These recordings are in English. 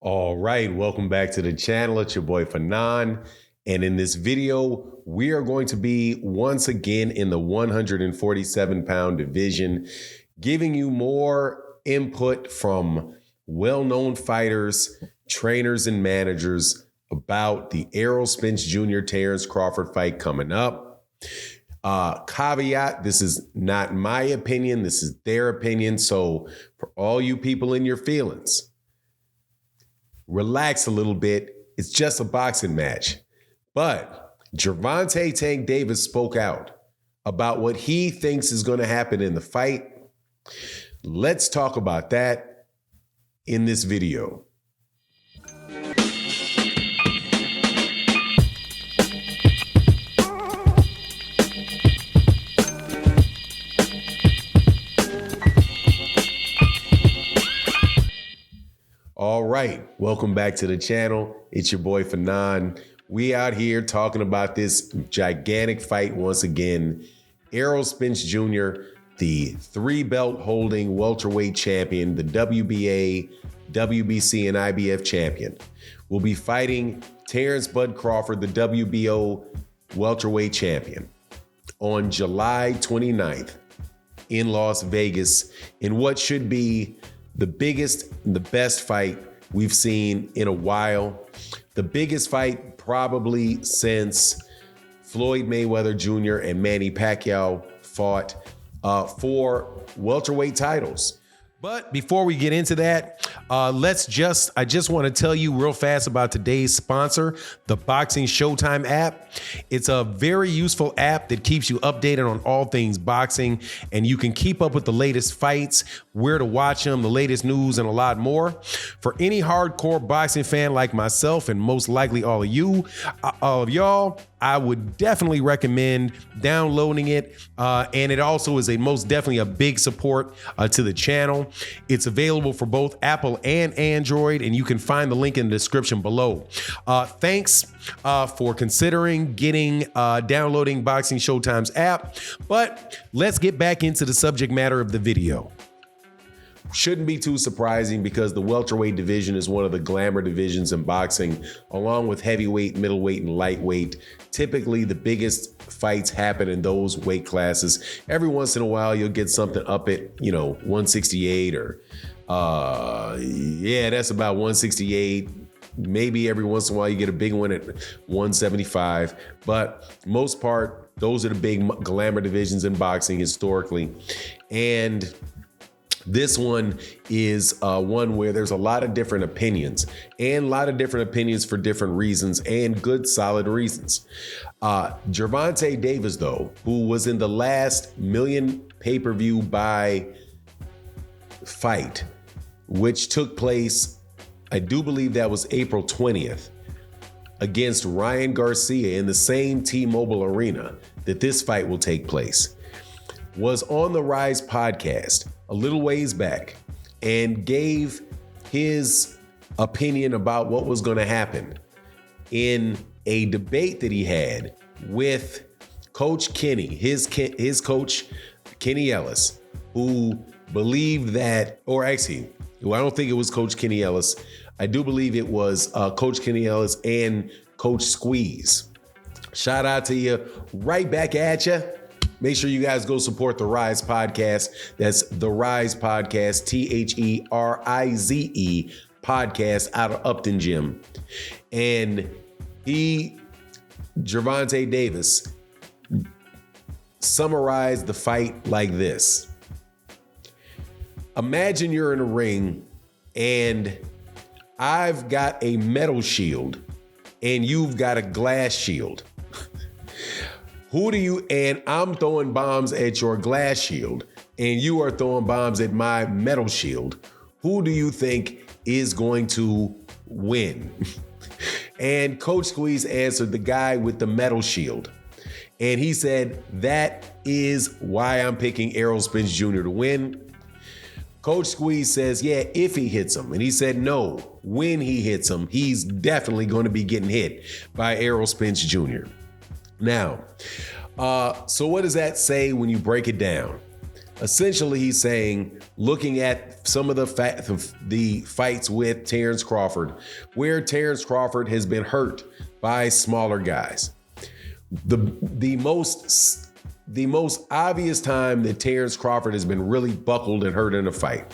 All right, welcome back to the channel. It's your boy Fanon. And in this video, we are going to be once again in the 147-pound division, giving you more input from well-known fighters, trainers, and managers about the Errol Spence Jr. Terence Crawford fight coming up. Caveat, this is not my opinion, this is their opinion. So for all you people in your feelings, relax a little bit. It's just a boxing match. But Gervonta Tank Davis spoke out about what he thinks is going to happen in the fight. Let's talk about that in this video. All right, welcome back to the channel. It's your boy Fanon. We out here talking about this gigantic fight once again. Errol Spence Jr., the 3-belt holding welterweight champion, the WBA, WBC, and IBF champion, will be fighting Terence Bud Crawford, the WBO welterweight champion, on July 29th in Las Vegas in what should be the biggest and the best fight we've seen in a while. The biggest fight probably since Floyd Mayweather Jr. and Manny Pacquiao fought for welterweight titles. But before we get into that, I just want to tell you real fast about today's sponsor, the Boxing Showtime app. It's a very useful app that keeps you updated on all things boxing, and you can keep up with the latest fights, where to watch them, the latest news, and a lot more. For any hardcore boxing fan like myself, and most likely all of y'all, I would definitely recommend downloading it. And it also is most definitely a big support to the channel. It's available for both Apple and Android, and you can find the link in the description below. Thanks for considering downloading Boxing Showtime's app. But let's get back into the subject matter of the video. Shouldn't be too surprising because the welterweight division is one of the glamour divisions in boxing, along with heavyweight, middleweight, and lightweight. Typically, the biggest fights happen in those weight classes. Every once in a while, you'll get something up at, 168 or, that's about 168. Maybe every once in a while you get a big one at 175. But most part, those are the big glamour divisions in boxing historically. And this one is one where there's a lot of different opinions for different reasons and good, solid reasons. Gervonta Davis, though, who was in the last million pay-per-view buy fight, which took place, I do believe that was April 20th, against Ryan Garcia in the same T-Mobile Arena that this fight will take place, was on the Rise podcast a little ways back and gave his opinion about what was going to happen in a debate that he had with Coach Kenny, his coach, Kenny Ellis, who believed that, or actually, I don't think it was Coach Kenny Ellis. I do believe it was Coach Kenny Ellis and Coach Squeeze. Shout out to you, right back at you. Make sure you guys go support the Rise podcast. That's the Rise podcast, THERIZE podcast out of Upton Gym. And Gervonta Davis, summarized the fight like this. Imagine you're in a ring and I've got a metal shield and you've got a glass shield. And I'm throwing bombs at your glass shield and you are throwing bombs at my metal shield. Who do you think is going to win? And Coach Squeeze answered, the guy with the metal shield. And he said, that is why I'm picking Errol Spence Jr. to win. Coach Squeeze says, yeah, if he hits him. And he said, no, when he hits him, he's definitely going to be getting hit by Errol Spence Jr. Now, so what does that say when you break it down? Essentially, he's saying, looking at some of the fights with Terence Crawford, where Terence Crawford has been hurt by smaller guys. The most obvious time that Terence Crawford has been really buckled and hurt in a fight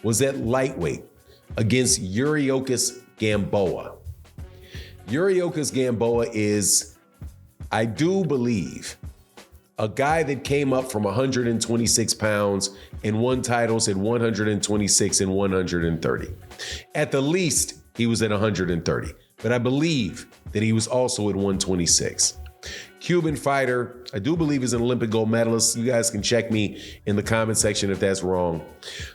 was at lightweight against Yuriorkis Gamboa. Yuriorkis Gamboa is, I do believe, a guy that came up from 126 pounds and won titles at 126 and 130. At the least, he was at 130, but I believe that he was also at 126. Cuban fighter, I do believe is an Olympic gold medalist. You guys can check me in the comment section if that's wrong.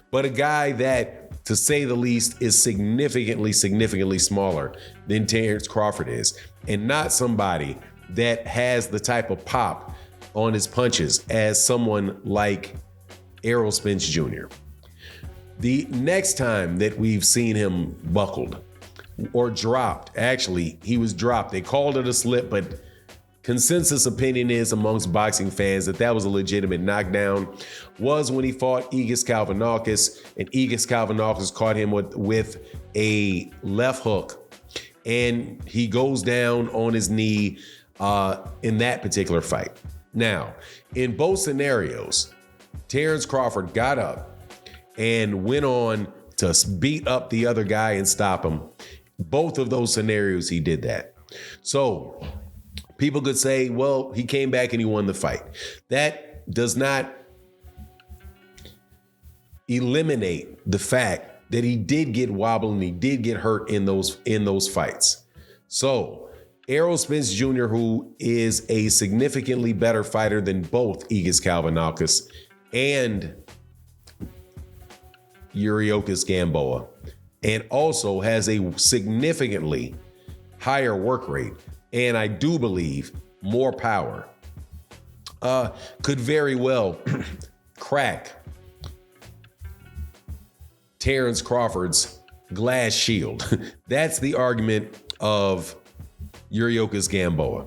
But a guy that, to say the least, is significantly smaller than Terence Crawford is, and not somebody that has the type of pop on his punches as someone like Errol Spence Jr. The next time that we've seen him buckled or dropped, actually, he was dropped. They called it a slip, but consensus opinion is amongst boxing fans that was a legitimate knockdown, was when he fought Egis Kalvanakis, and Egis Kalvanakis caught him with a left hook, and he goes down on his knee in that particular fight. Now, in both scenarios, Terence Crawford got up and went on to beat up the other guy and stop him. Both of those scenarios, he did that. So people could say, well, he came back and he won the fight. That does not eliminate the fact that he did get wobbled and he did get hurt in those fights. So Errol Spence Jr., who is a significantly better fighter than both Egis Kalvanakis and Yuriorkis Gamboa, and also has a significantly higher work rate, and I do believe more power, could very well crack Terence Crawford's glass shield. That's the argument of Yuriorkis Gamboa.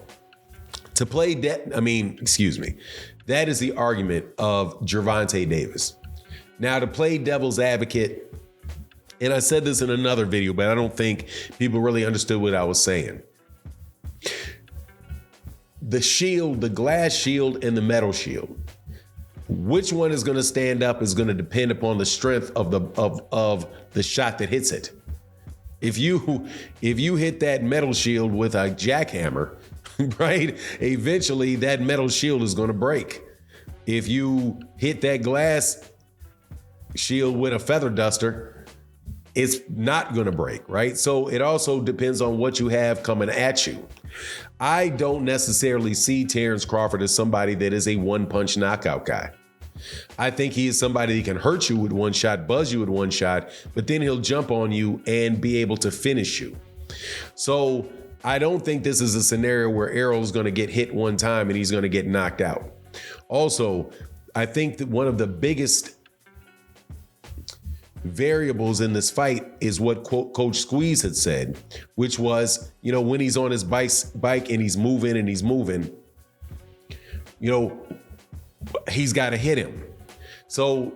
That is the argument of Gervonta Davis. Now, to play devil's advocate, and I said this in another video, but I don't think people really understood what I was saying. The shield, the glass shield and the metal shield, which one is going to stand up is going to depend upon the strength of the shot that hits it. If you hit that metal shield with a jackhammer, right, eventually that metal shield is going to break. If you hit that glass shield with a feather duster, it's not going to break, right? So it also depends on what you have coming at you. I don't necessarily see Terence Crawford as somebody that is a one-punch knockout guy. I think he is somebody that can hurt you with one shot, buzz you with one shot, but then he'll jump on you and be able to finish you. So I don't think this is a scenario where Errol's going to get hit one time and he's going to get knocked out. Also, I think that one of the biggest variables in this fight is what Coach Squeeze had said, which was, when he's on his bike and he's moving, he's got to hit him. So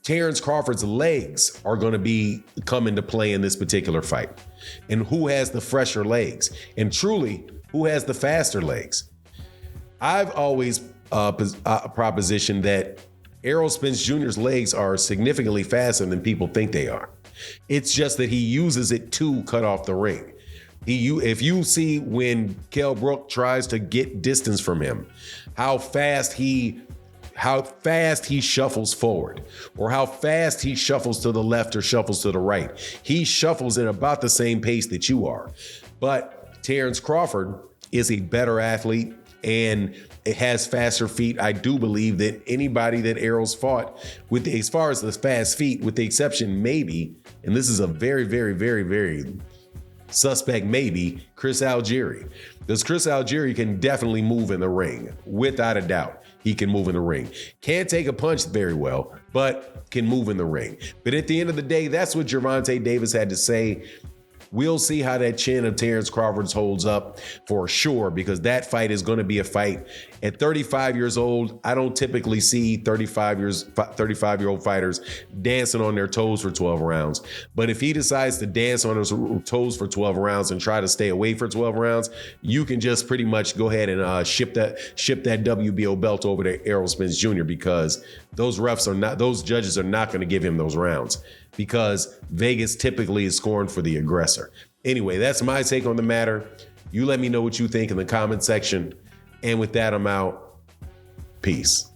Terence Crawford's legs are going to come into play in this particular fight. And who has the fresher legs? And truly, who has the faster legs? I've always propositioned that Errol Spence Jr.'s legs are significantly faster than people think they are. It's just that he uses it to cut off the ring. If you see when Kell Brook tries to get distance from him, how fast he shuffles forward, or how fast he shuffles to the left or shuffles to the right. He shuffles at about the same pace that you are. But Terence Crawford is a better athlete and it has faster feet. I do believe that anybody that Errol's fought with, as far as the fast feet, with the exception maybe, and this is a very, very, very, very suspect maybe, Chris Algieri. Because Chris Algieri can definitely move in the ring, without a doubt. He can move in the ring. Can't take a punch very well, but can move in the ring. But at the end of the day, that's what Gervonta Davis had to say. We'll see how that chin of Terence Crawford's holds up for sure, because that fight is going to be a fight. At 35 years old, I don't typically see 35-year-old fighters dancing on their toes for 12 rounds. But if he decides to dance on his toes for 12 rounds and try to stay away for 12 rounds, you can just pretty much go ahead and ship that WBO belt over to Errol Spence Jr. because those judges are not going to give him those rounds because Vegas typically is scoring for the aggressor. Anyway, that's my take on the matter. You let me know what you think in the comment section. And with that, I'm out. Peace.